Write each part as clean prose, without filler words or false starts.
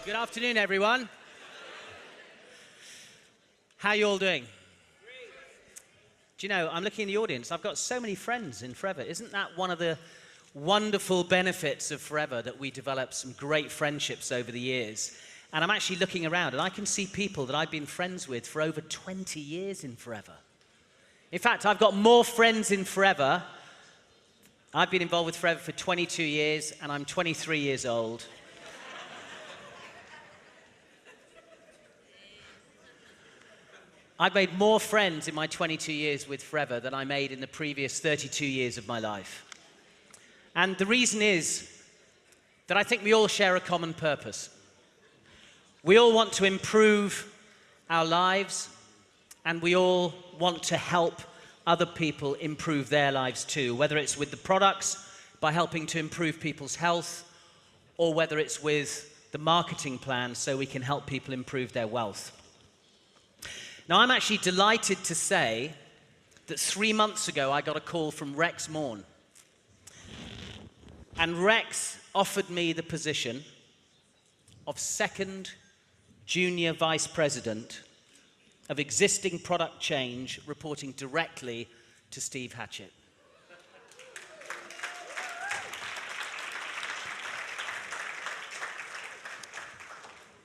Good afternoon, everyone. How are you all doing? Do you know, I'm looking in the audience, I've got so many friends in Forever. Isn't that one of the wonderful benefits of Forever, that we develop some great friendships over the years? And I'm actually looking around and I can see people that I've been friends with for over 20 years in Forever. In fact, I've got more friends in Forever. I've been involved with Forever for 22 years and I'm 23 years old. I've made more friends in my 22 years with Forever than I made in the previous 32 years of my life. And the reason is that I think we all share a common purpose. We all want to improve our lives, and we all want to help other people improve their lives too, whether it's with the products, by helping to improve people's health, or whether it's with the marketing plan so we can help people improve their wealth. Now, I'm actually delighted to say that 3 months ago, I got a call from Rex Morn. And Rex offered me the position of second junior vice president of existing product change, reporting directly to Steve Hatchett.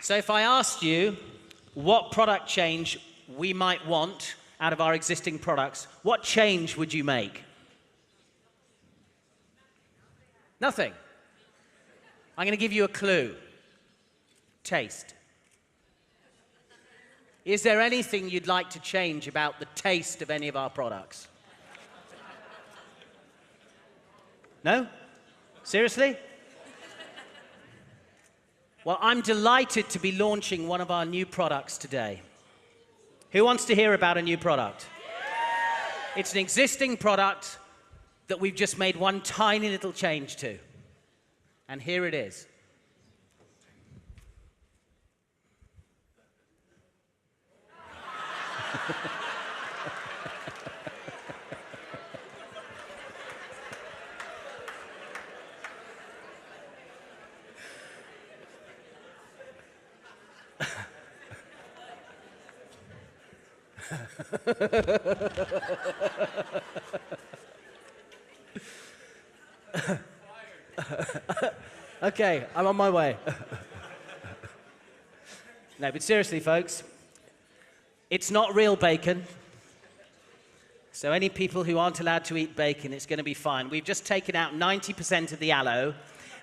So if I asked you what product change we might want out of our existing products, what change would you make? Nothing. I'm going to give you a clue. Taste. Is there anything you'd like to change about the taste of any of our products? No? Seriously? Well, I'm delighted to be launching one of our new products today. Who wants to hear about a new product? It's an existing product that we've just made one tiny little change to. And here it is. Okay, I'm on my way. No, but seriously, folks, it's not real bacon. So any people who aren't allowed to eat bacon, it's going to be fine. We've just taken out 90% of the aloe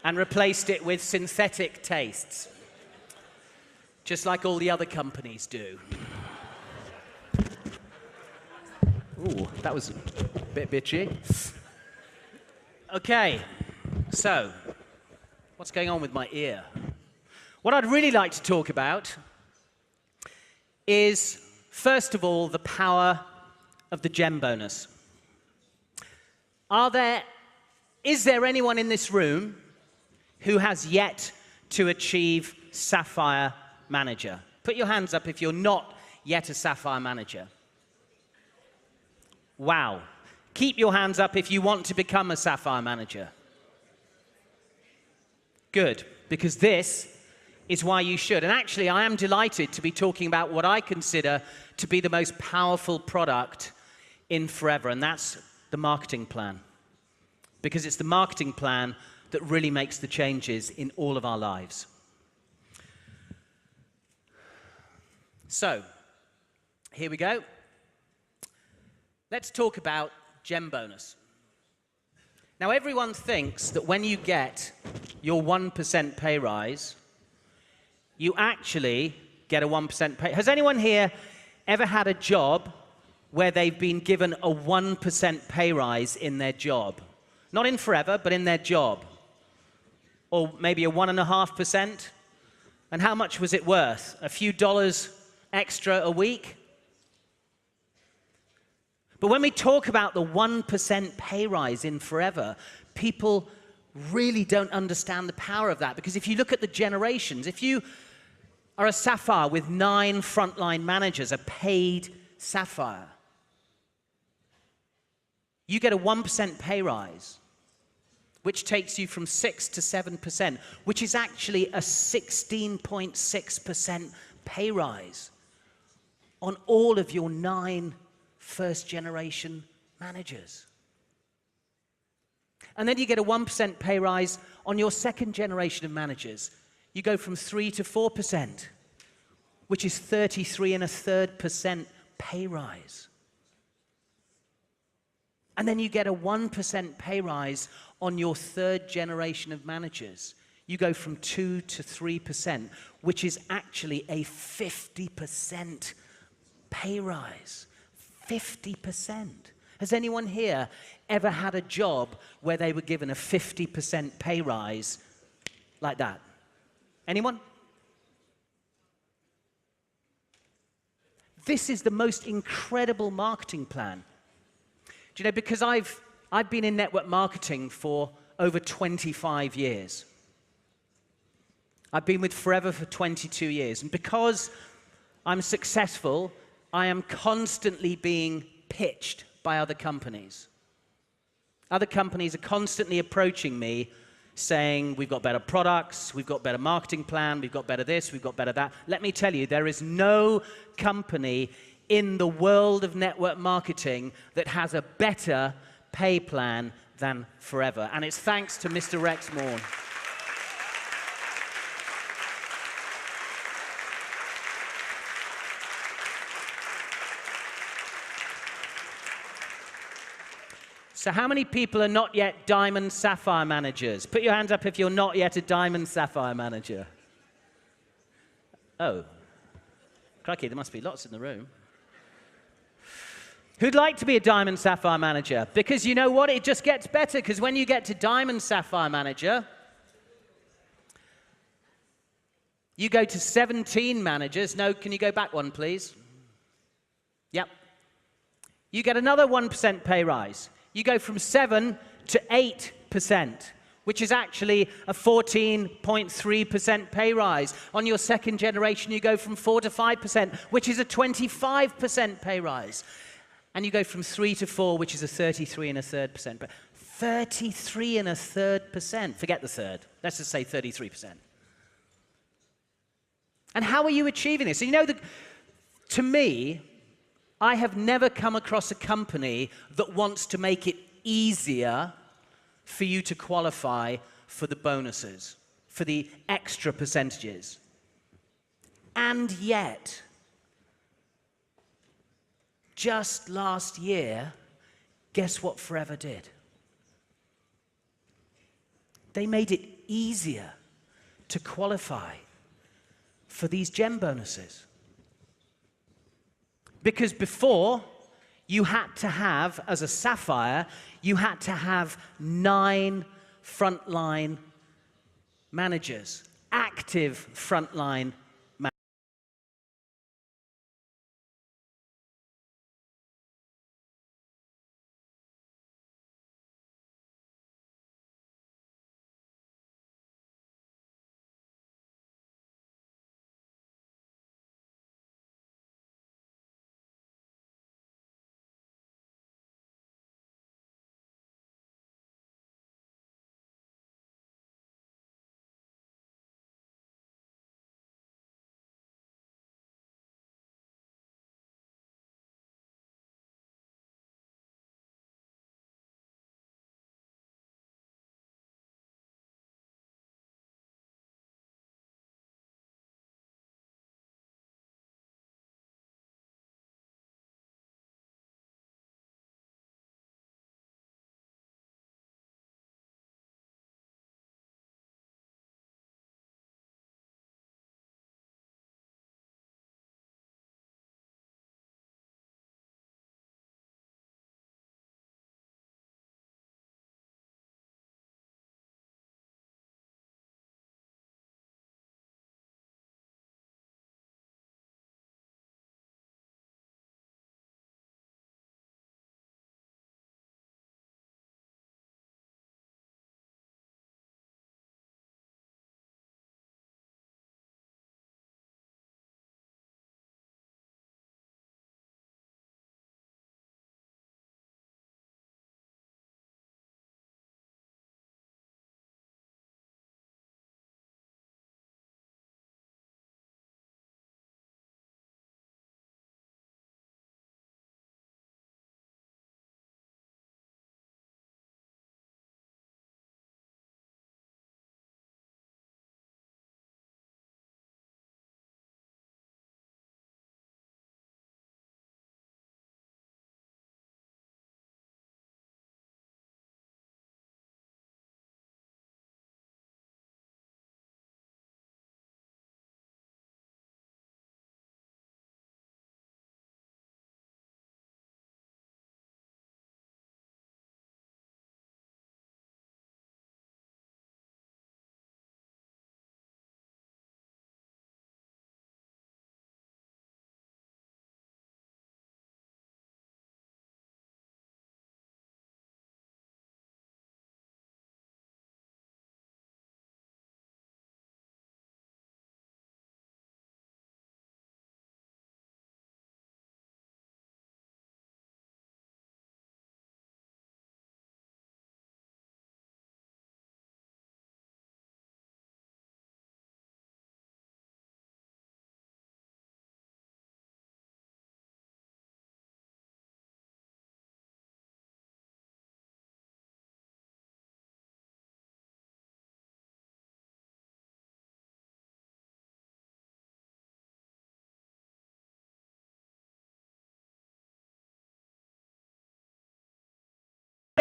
and replaced it with synthetic tastes, just like all the other companies do. Ooh, that was a bit bitchy. Okay, so what's going on with my ear? What I'd really like to talk about is, first of all, the power of the gem bonus. Is there anyone in this room who has yet to achieve Sapphire Manager? Put your hands up if you're not yet a Sapphire Manager. Wow. Keep your hands up if you want to become a Sapphire Manager. Good, because this is why you should. And actually, I am delighted to be talking about what I consider to be the most powerful product in Forever, and that's the marketing plan. Because it's the marketing plan that really makes the changes in all of our lives. So, here we go. Let's talk about Gem Bonus. Now, everyone thinks that when you get your 1% pay rise, you actually get a 1% pay. Has anyone here ever had a job where they've been given a 1% pay rise in their job? Not in Forever, but in their job. Or maybe a 1.5%? And how much was it worth? A few dollars extra a week? But when we talk about the 1% pay rise in Forever, people really don't understand the power of that. Because if you look at the generations, if you are a Sapphire with 9 frontline managers, a paid Sapphire, you get a 1% pay rise. which takes you from 6 to 7%, which is actually a 16.6% pay rise on all of your 9 first-generation managers. And then you get a 1% pay rise on your second generation of managers. You go from 3 to 4%, which is 33.33% pay rise. And then you get a 1% pay rise on your third generation of managers. You go from 2 to 3%, which is actually a 50% pay rise. 50%. Has anyone here ever had a job where they were given a 50% pay rise like that? Anyone? This is the most incredible marketing plan. Do you know, because I've been in network marketing for over 25 years. I've been with Forever for 22 years. And because I'm successful, I am constantly being pitched by other companies. Other companies are constantly approaching me saying, we've got better products, we've got better marketing plan, we've got better this, we've got better that. Let me tell you, there is no company in the world of network marketing that has a better pay plan than Forever. And it's thanks to Mr. Rex Morn. So how many people are not yet Diamond Sapphire managers? Put your hands up if you're not yet a Diamond Sapphire manager. Oh. Crikey, there must be lots in the room. Who'd like to be a Diamond Sapphire manager? Because you know what? It just gets better, because when you get to Diamond Sapphire manager, you go to 17 managers. No, can you go back one, please? Yep. You get another 1% pay rise. You go from 7 to 8%, which is actually a 14.3% pay rise. On your second generation, you go from 4 to 5%, which is a 25% pay rise. And you go from 3 to 4, which is a 33.33%. 33.33%. Forget the third. Let's just say 33%. And how are you achieving this? You know, to me, I have never come across a company that wants to make it easier for you to qualify for the bonuses, for the extra percentages. And yet, just last year, guess what Forever did? They made it easier to qualify for these gem bonuses. Because before, you had to have, as a Sapphire, you had to have 9 frontline managers, active frontline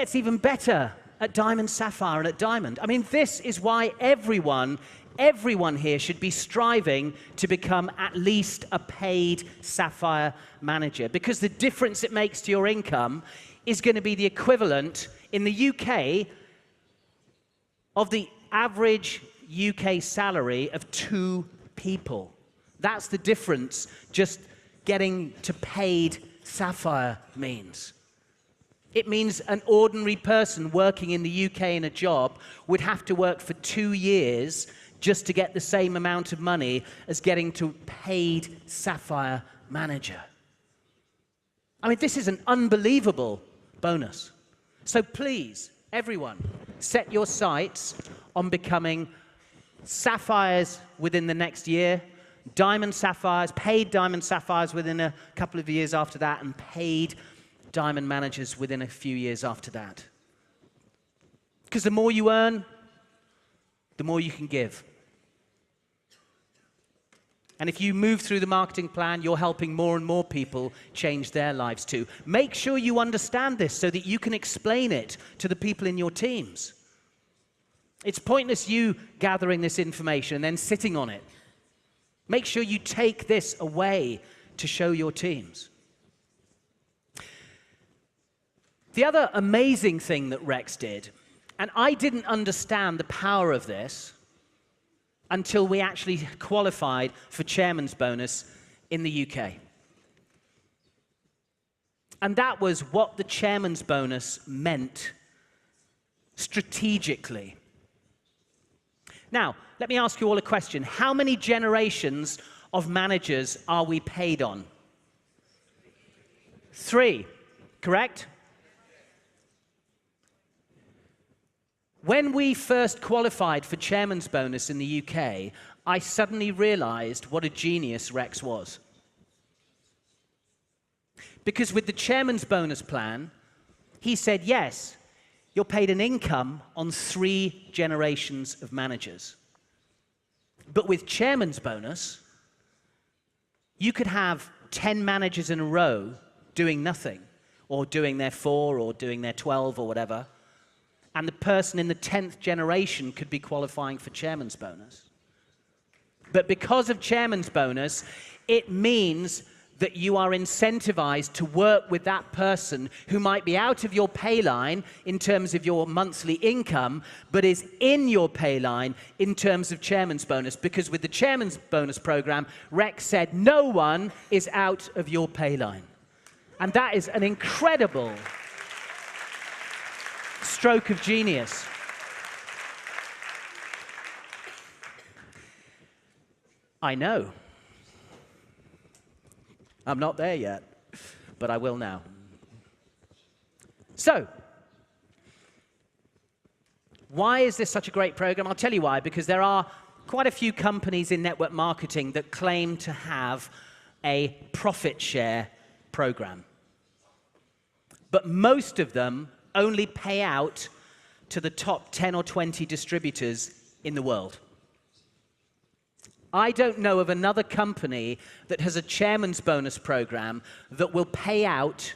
gets even better at Diamond Sapphire and at Diamond. I mean, this is why everyone here should be striving to become at least a paid Sapphire manager, because the difference it makes to your income is going to be the equivalent in the UK of the average UK salary of 2 people. That's the difference just getting to paid Sapphire means. It means an ordinary person working in the UK in a job would have to work for 2 years just to get the same amount of money as getting to paid Sapphire manager. I mean, this is an unbelievable bonus. So please, everyone, set your sights on becoming Sapphires within the next year, Diamond Sapphires, paid Diamond Sapphires within a couple of years after that, and paid Diamond managers within a few years after that. Because the more you earn, the more you can give. And if you move through the marketing plan, you're helping more and more people change their lives too. Make sure you understand this so that you can explain it to the people in your teams. It's pointless you gathering this information and then sitting on it. Make sure you take this away to show your teams. The other amazing thing that Rex did, and I didn't understand the power of this until we actually qualified for chairman's bonus in the UK. And that was what the chairman's bonus meant strategically. Now, let me ask you all a question. How many generations of managers are we paid on? 3, correct? When we first qualified for chairman's bonus in the UK, I suddenly realized what a genius Rex was. Because with the chairman's bonus plan, he said, yes, you're paid an income on 3 generations of managers. But with chairman's bonus, you could have 10 managers in a row doing nothing, or doing their 4, or doing their 12, or whatever. And the person in the 10th generation could be qualifying for chairman's bonus. But because of chairman's bonus, it means that you are incentivized to work with that person who might be out of your pay line in terms of your monthly income, but is in your pay line in terms of chairman's bonus. Because with the chairman's bonus program, Rex said, no one is out of your pay line. And that is an incredible stroke of genius. I know. I'm not there yet, but I will now. So, why is this such a great program? I'll tell you why. Because there are quite a few companies in network marketing that claim to have a profit share program. But most of them only pay out to the top 10 or 20 distributors in the world. I don't know of another company that has a chairman's bonus program that will pay out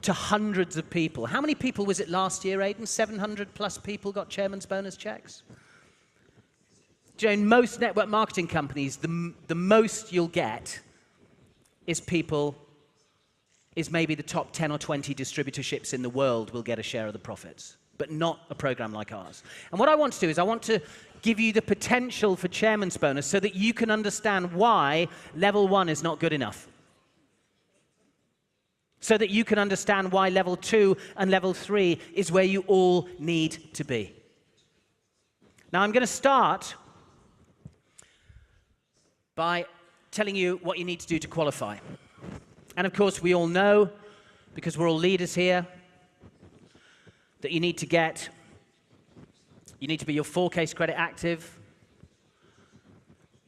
to hundreds of people. How many people was it last year, Aidan? 700 plus people got chairman's bonus checks? Do you know, in most network marketing companies, the most you'll get is maybe the top 10 or 20 distributorships in the world will get a share of the profits, but not a program like ours. And what I want to do is I want to give you the potential for chairman's bonus so that you can understand why level 1 is not good enough. So that you can understand why level 2 and level 3 is where you all need to be. Now I'm going to start by telling you what you need to do to qualify. And of course, we all know, because we're all leaders here, that you need to be your 4 case credit active.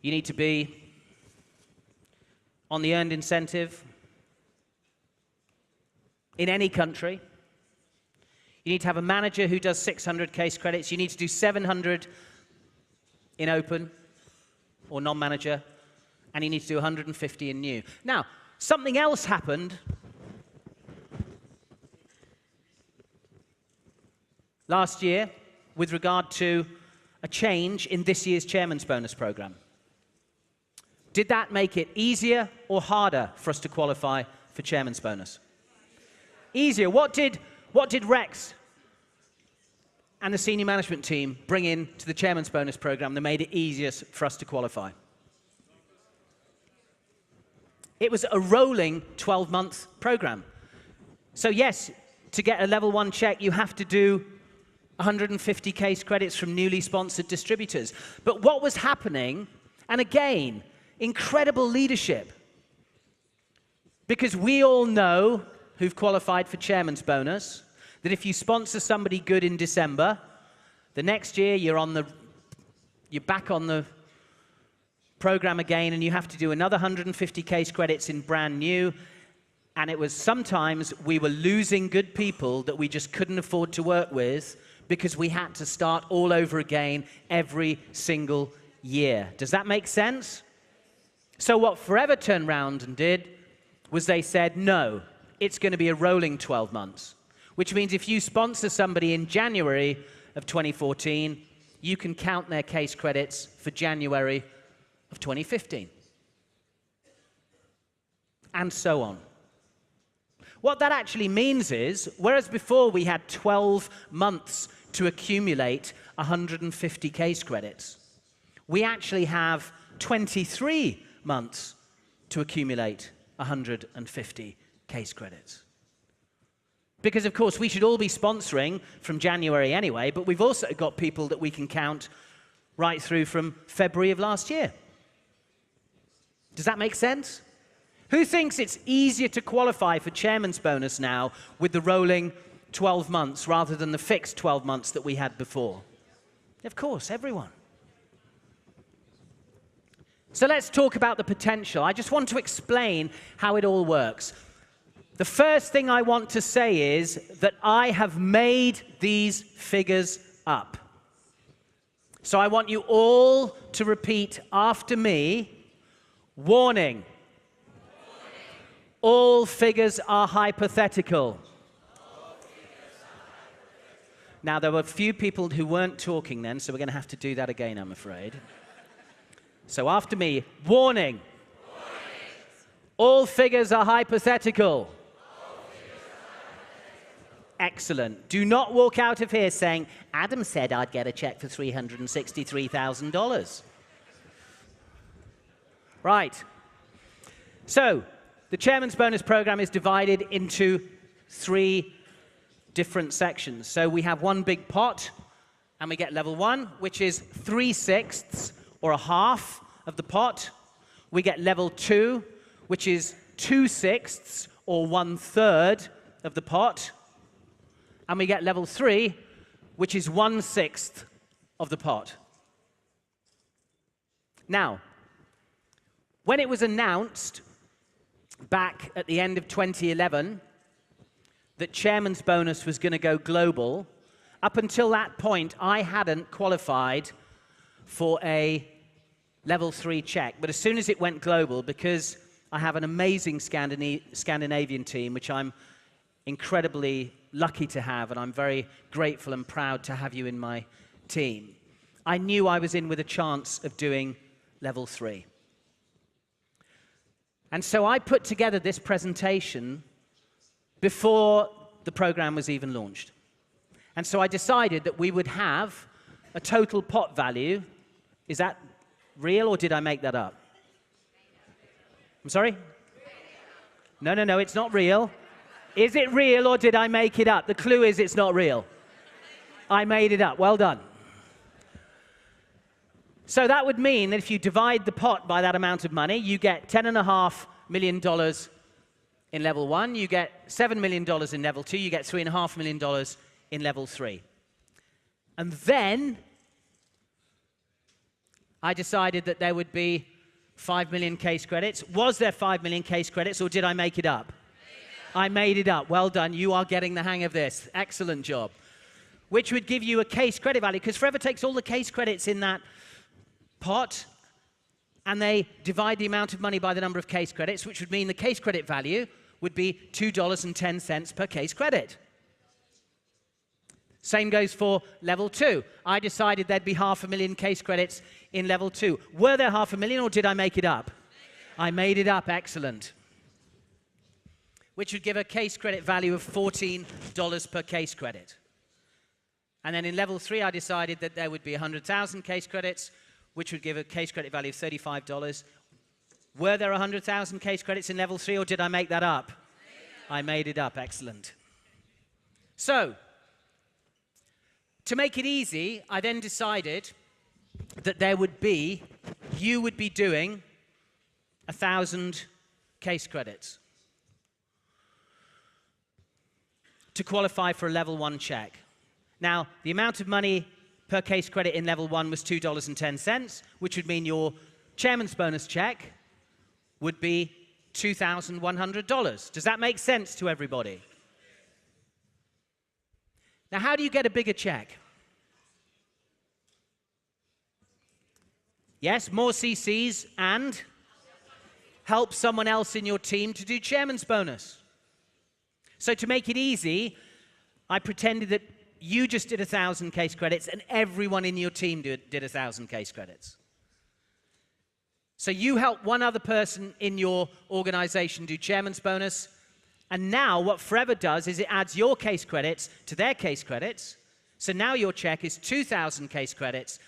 You need to be on the earned incentive in any country. You need to have a manager who does 600 case credits. You need to do 700 in open or non-manager. And you need to do 150 in new. Now, something else happened last year with regard to a change in this year's Chairman's Bonus program? Did that make it easier or harder for us to qualify for Chairman's Bonus? Easier. What did Rex and the senior management team bring in to the Chairman's Bonus program that made it easier for us to qualify? It was a rolling 12-month program. So yes, to get a level 1 check, you have to do 150 case credits from newly sponsored distributors. But what was happening, and again, incredible leadership, because we all know, who've qualified for Chairman's Bonus, that if you sponsor somebody good in December, the next year you're back on the program again, and you have to do another 150 case credits in brand new. And it was sometimes we were losing good people that we just couldn't afford to work with because we had to start all over again every single year. Does that make sense? So what Forever turned around and did was they said, no, it's going to be a rolling 12 months, which means if you sponsor somebody in January of 2014, you can count their case credits for January of 2015, and so on. What that actually means is, whereas before we had 12 months to accumulate 150 case credits, we actually have 23 months to accumulate 150 case credits. Because, of course, we should all be sponsoring from January anyway, but we've also got people that we can count right through from February of last year. Does that make sense? Who thinks it's easier to qualify for Chairman's Bonus now with the rolling 12 months rather than the fixed 12 months that we had before? Of course, everyone. So let's talk about the potential. I just want to explain how it all works. The first thing I want to say is that I have made these figures up. So I want you all to repeat after me. Warning. All figures are hypothetical. Now, there were a few people who weren't talking then, so we're going to have to do that again, I'm afraid. So after me, warning. All figures are hypothetical. Excellent. Do not walk out of here saying, Adam said I'd get a check for $363,000. Right. So, the Chairman's Bonus program is divided into 3 different sections. So we have one big pot, and we get level 1, which is 3/6 or a half of the pot. We get level 2, which is 2/6 or 1/3 of the pot. And we get level 3, which is 1/6 of the pot. Now, when it was announced back at the end of 2011 that Chairman's Bonus was going to go global, up until that point, I hadn't qualified for a level 3 check. But as soon as it went global, because I have an amazing Scandinavian team, which I'm incredibly lucky to have, and I'm very grateful and proud to have you in my team, I knew I was in with a chance of doing level 3. And so I put together this presentation before the program was even launched. And so I decided that we would have a total pot value. Is that real, or did I make that up? I'm sorry? No, it's not real. Is it real, or did I make it up? The clue is it's not real. I made it up. Well done. So that would mean that if you divide the pot by that amount of money, you get $10.5 million in level 1, you get $7 million in level 2, you get $3.5 million in level 3. And then I decided that there would be 5 million case credits. Was there 5 million case credits, or did I make it up? I made it up. Well done. You are getting the hang of this. Excellent job. Which would give you a case credit value, because Forever takes all the case credits in that pot, and they divide the amount of money by the number of case credits, which would mean the case credit value would be $2.10 per case credit. Same goes for level 2. I decided there'd be 500,000 case credits in level 2. Were there 500,000 or did I make it up? I made it up, excellent. Which would give a case credit value of $14 per case credit. And then in level 3, I decided that there would be 100,000 case credits, which would give a case credit value of $35. Were there 100,000 case credits in level 3, or did I make that up? I made it up, excellent. So, to make it easy, I then decided that you would be doing 1,000 case credits to qualify for a level 1 check. Now, the amount of money per case credit in level 1 was $2.10, which would mean your chairman's bonus check would be $2,100. Does that make sense to everybody? Now, how do you get a bigger check? Yes, more CCs and help someone else in your team to do chairman's bonus. So to make it easy, I pretended that you just did 1,000 case credits and everyone in your team did 1,000 case credits. So you help one other person in your organization do chairman's bonus, and now what Forever does is it adds your case credits to their case credits. So now your check is 2,000 case credits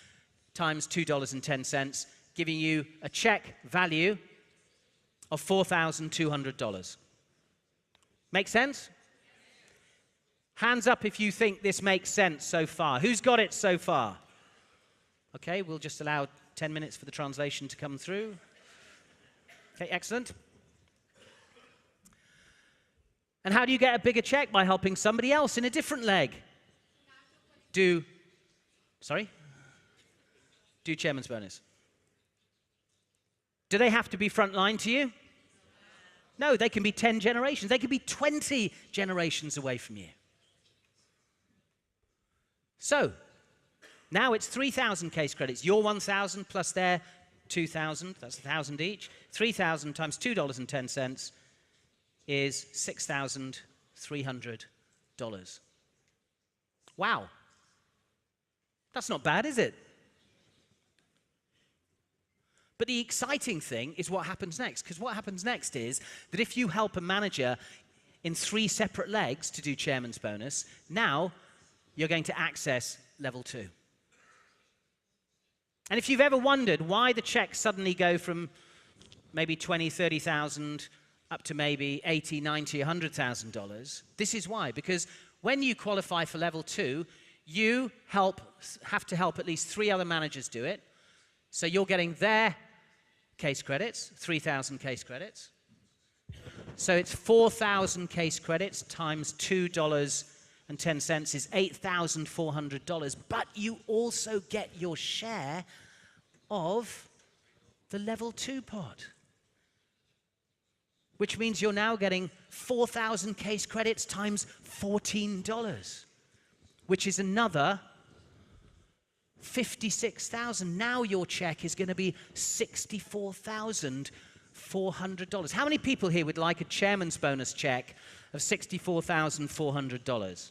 times $2.10, giving you a check value of $4,200. Make sense? Hands up if you think this makes sense so far. Who's got it so far? Okay, we'll just allow 10 minutes for the translation to come through. Okay, excellent. And how do you get a bigger check? By helping somebody else in a different leg do chairman's bonus. Do they have to be frontline to you? No, they can be 10 generations. They can be 20 generations away from you. So, now it's 3,000 case credits. Your 1,000 plus their 2,000, that's 1,000 each. 3,000 times $2.10 is $6,300. Wow. That's not bad, is it? But the exciting thing is what happens next, because what happens next is that if you help a manager in 3 separate legs to do chairman's bonus, now you're going to access level 2. And if you've ever wondered why the checks suddenly go from maybe $20,000, $30,000 up to maybe $80,000, $90,000, $100,000, this is why. Because when you qualify for level 2, you have to help at least 3 other managers do it. So you're getting their case credits, 3,000 case credits. So it's 4,000 case credits times $2.10 is $8,400. But you also get your share of the level 2 pot, which means you're now getting 4,000 case credits times $14, which is another $56,000. Now your check is going to be $64,400. How many people here would like a chairman's bonus check of $64,400?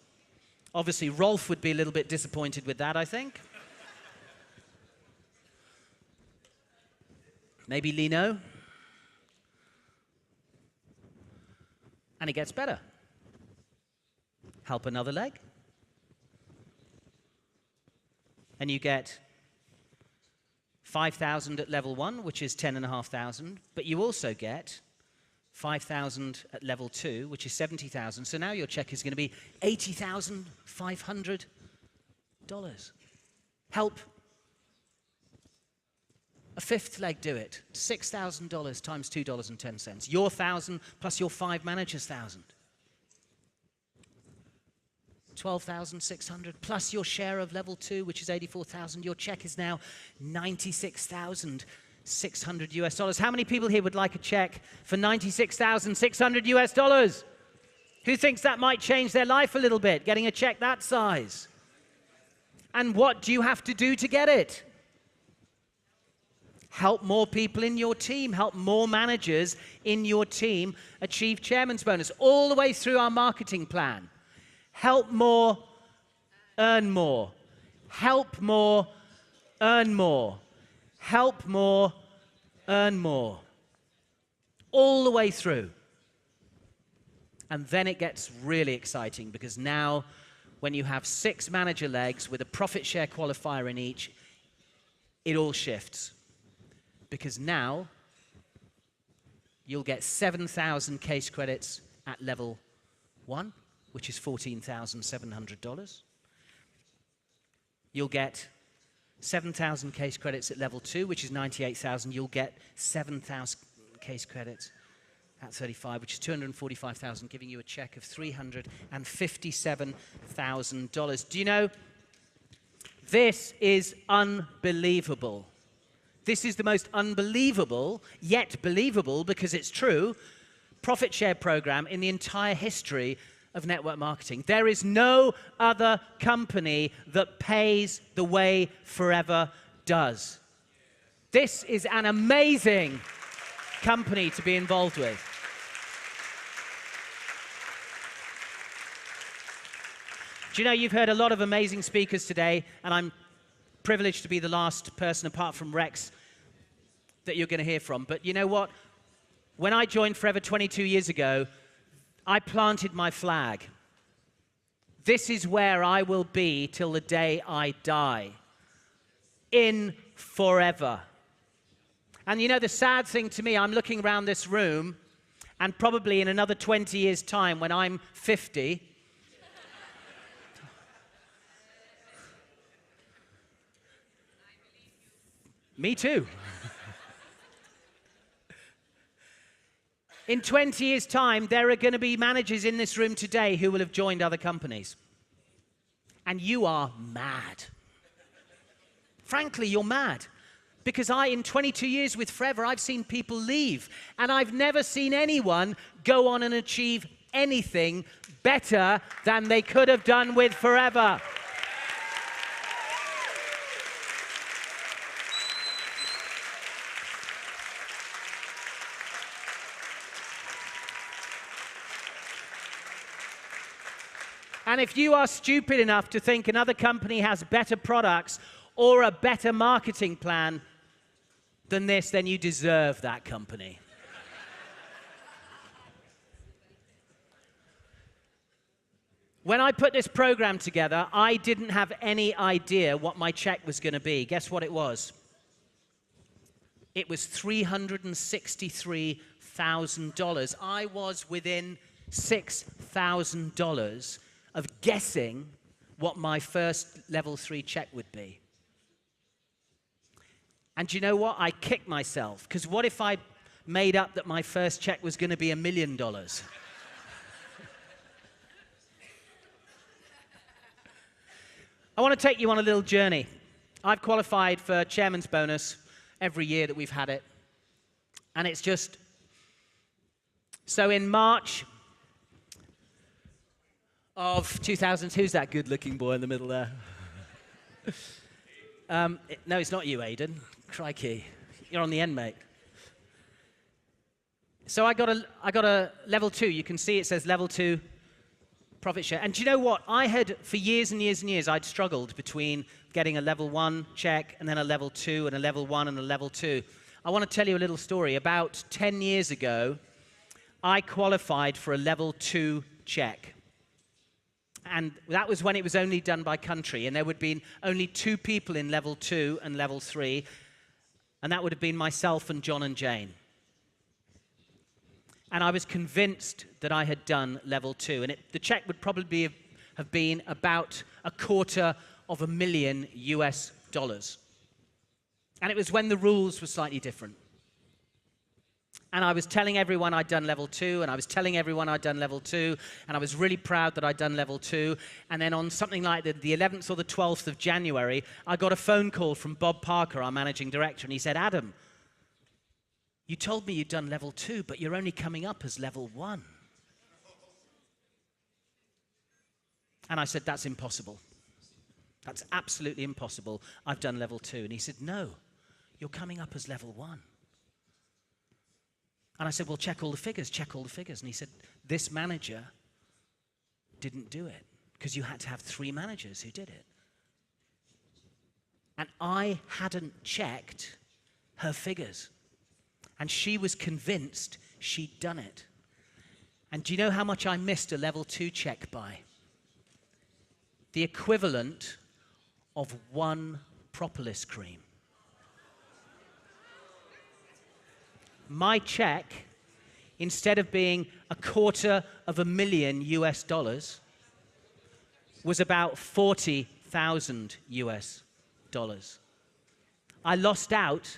Obviously, Rolf would be a little bit disappointed with that, I think. Maybe Lino. And it gets better. Help another leg. And you get 5,000 at level 1, which is 10,500. But you also get 5,000 at level 2, which is 70,000. So now your check is going to be $80,500. Help a 5th leg do it. $6,000 times $2.10. Your 1,000 plus your 5 managers' 1,000. 12,600 plus your share of level 2, which is 84,000. Your check is now $96,600 US. How many people here would like a check for $96,600 US? Who thinks that might change their life a little bit, getting a check that size? And what do you have to do to get it? Help more people in your team, help more managers in your team achieve chairman's bonus all the way through our marketing plan. Help more earn more. Help more, earn more. Help more, earn more. All the way through. And then it gets really exciting, because now when you have 6 manager legs with a profit share qualifier in each, it all shifts. Because now you'll get 7,000 case credits at level 1, which is $14,700. You'll get 7,000 case credits at level 2, which is 98,000. You'll get 7,000 case credits at 35, which is 245,000, giving you a check of $357,000. Do you know, this is unbelievable. This is the most unbelievable, yet believable, because it's true, profit share program in the entire history of network marketing. There is no other company that pays the way Forever does. This is an amazing company to be involved with. Do you know, you've heard a lot of amazing speakers today, and I'm privileged to be the last person, apart from Rex, that you're going to hear from. But you know what? When I joined Forever 22 years ago, I planted my flag. This is where I will be till the day I die. In Forever. And you know, the sad thing to me, I'm looking around this room, and probably in another 20 years' time, when I'm 50, me too. In 20 years' time, there are going to be managers in this room today who will have joined other companies. And you are mad. Frankly, you're mad. Because in 22 years with Forever, I've seen people leave. And I've never seen anyone go on and achieve anything better than they could have done with Forever. And if you are stupid enough to think another company has better products or a better marketing plan than this, then you deserve that company. When I put this program together, I didn't have any idea what my check was going to be. Guess what it was? It was $363,000. I was within $6,000 of guessing what my first level 3 check would be. And do you know what? I kicked myself, because what if I made up that my first check was going to be $1 million? I want to take you on a little journey. I've qualified for Chairman's Bonus every year that we've had it. And it's just... So in March of 2000, who's that good-looking boy in the middle there? No, it's not you, Aidan. Crikey. You're on the end, mate. So I got a level 2. You can see it says level 2 profit share. And do you know what? I had, for years and years and years, I'd struggled between getting a level 1 check and then a level 2 and a level 1 and a level 2. I want to tell you a little story. About 10 years ago, I qualified for a level 2 check. And that was when it was only done by country, and there would have been only 2 people in level 2 and level 3, and that would have been myself and John and Jane. And I was convinced that I had done level 2, and the check would probably have been about $250,000 US. And it was when the rules were slightly different. And I was telling everyone I'd done level 2, and I was telling everyone I'd done level 2, and I was really proud that I'd done level 2. And then on something like the 11th or the 12th of January, I got a phone call from Bob Parker, our managing director, and he said, "Adam, you told me you'd done level 2, but you're only coming up as level 1. And I said, "That's impossible. That's absolutely impossible. I've done level 2. And he said, "No, you're coming up as level 1. And I said, "Well, check all the figures, check all the figures." And he said, "This manager didn't do it." because you had to have 3 managers who did it. And I hadn't checked her figures. And she was convinced she'd done it. And do you know how much I missed a level 2 check by? The equivalent of 1 propolis cream. My check, instead of being $250,000 US, was about $40,000 US. I lost out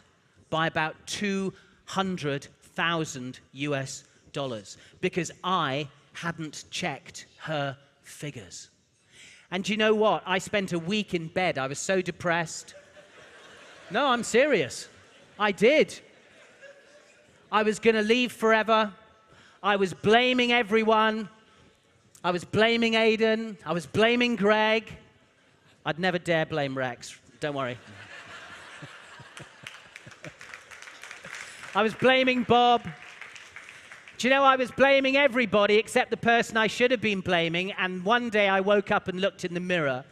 by about $200,000 US because I hadn't checked her figures. And do you know what? I spent a week in bed. I was so depressed. No, I'm serious. I did. I was going to leave forever. I was blaming everyone. I was blaming Aidan. I was blaming Greg. I'd never dare blame Rex. Don't worry. I was blaming Bob. Do you know, I was blaming everybody except the person I should have been blaming, and one day I woke up and looked in the mirror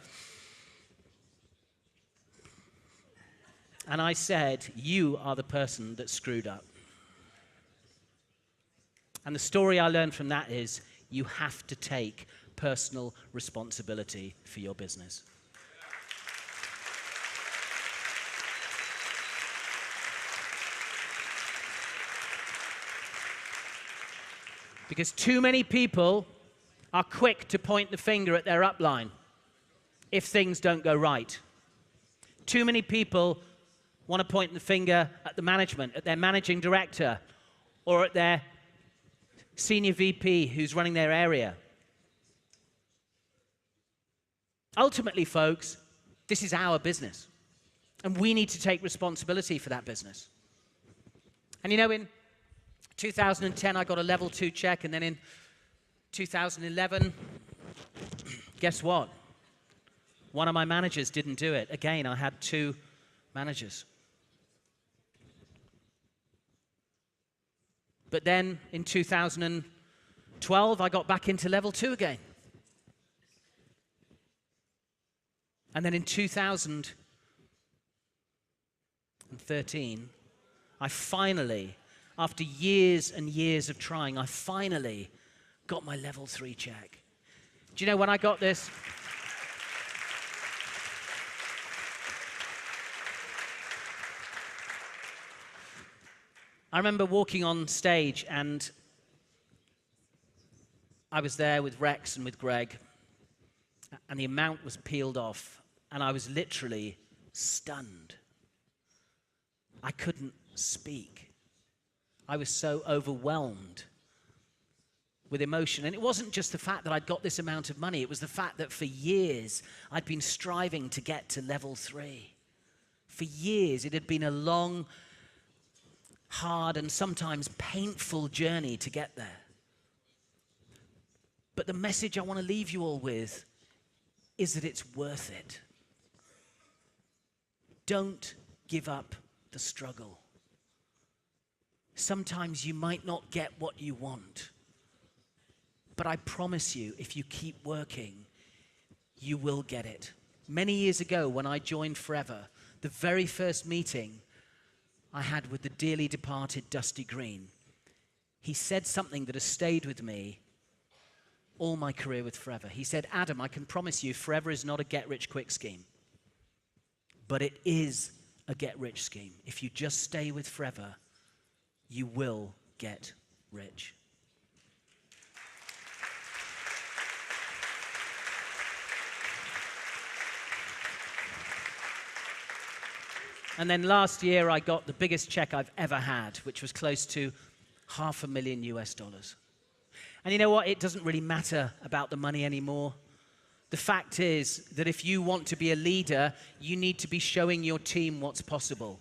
and I said, you are the person that screwed up. And the story I learned from that is you have to take personal responsibility for your business. Because too many people are quick to point the finger at their upline if things don't go right. Too many people want to point the finger at the management, at their managing director, or at their senior VP who's running their area. Ultimately, folks, this is our business, and we need to take responsibility for that business. And you know, in 2010, I got a level 2 check, and then in 2011, guess what? One of my managers didn't do it. Again, I had 2 managers. But then in 2012, I got back into level 2 again. And then in 2013, I finally, after years and years of trying, I finally got my level 3 check. Do you know when I got this? I remember walking on stage, and I was there with Rex and with Greg, and the amount was peeled off, and I was literally stunned. I couldn't speak. I was so overwhelmed with emotion. And it wasn't just the fact that I'd got this amount of money, it was the fact that for years I'd been striving to get to level 3. For years, it had been a long, hard, and sometimes painful journey to get there. But the message I want to leave you all with is that it's worth it. Don't give up the struggle. Sometimes you might not get what you want, but I promise you, if you keep working, you will get it. Many years ago, when I joined Forever, the very first meeting I had with the dearly departed Dusty Green, he said something that has stayed with me all my career with Forever. He said, Adam, I can promise you Forever is not a get-rich-quick scheme, but it is a get-rich scheme. If you just stay with Forever, you will get rich. And then last year, I got the biggest check I've ever had, which was close to $500,000 US. And you know what? It doesn't really matter about the money anymore. The fact is that if you want to be a leader, you need to be showing your team what's possible.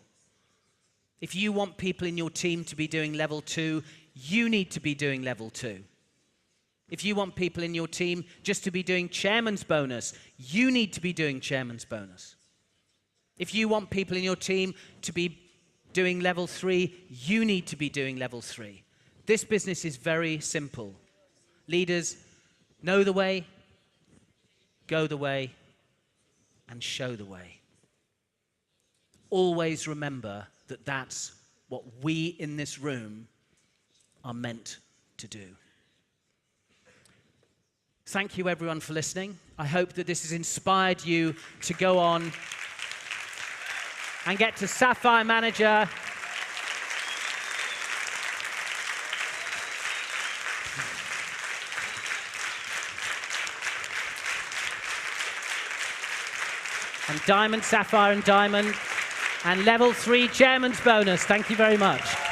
If you want people in your team to be doing level 2, you need to be doing level 2. If you want people in your team just to be doing chairman's bonus, you need to be doing chairman's bonus. If you want people in your team to be doing level 3, you need to be doing level 3. This business is very simple. Leaders, know the way, go the way, and show the way. Always remember that that's what we in this room are meant to do. Thank you, everyone, for listening. I hope that this has inspired you to go on and get to Sapphire Manager. And Diamond, Sapphire, and Diamond. And level 3 Chairman's bonus. Thank you very much.